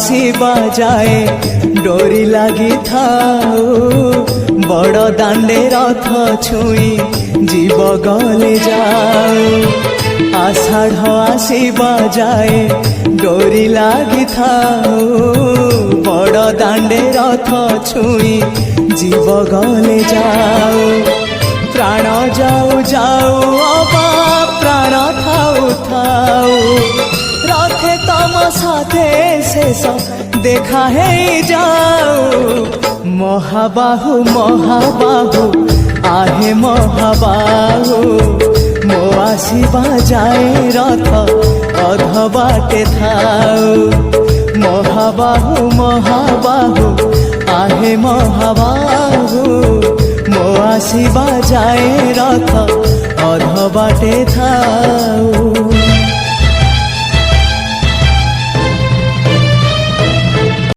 আসিবা যায় ডোরি লাগি থাও বড় দাণ্ডে রথ ছুঁই জীব গলে যাও আষাঢ় আসিবা যায় ডোরি লাগি থাও বড় দাণ্ডে রথ ছুঁই জীব গলে যাও প্রাণ যাও যাও অবা প্রাণ থাও থাও রথে তম সাথে শেষ দেখা হয়ে যাও মহাবাহু মহাবাহু আহে মহাবাহু মো আসিবা যায় রথ অধ বাটে থাও মহাবাহু মহাবাহু আহে মহাবাহু মো আসিবা যায় রথ অধ বাটে থাও।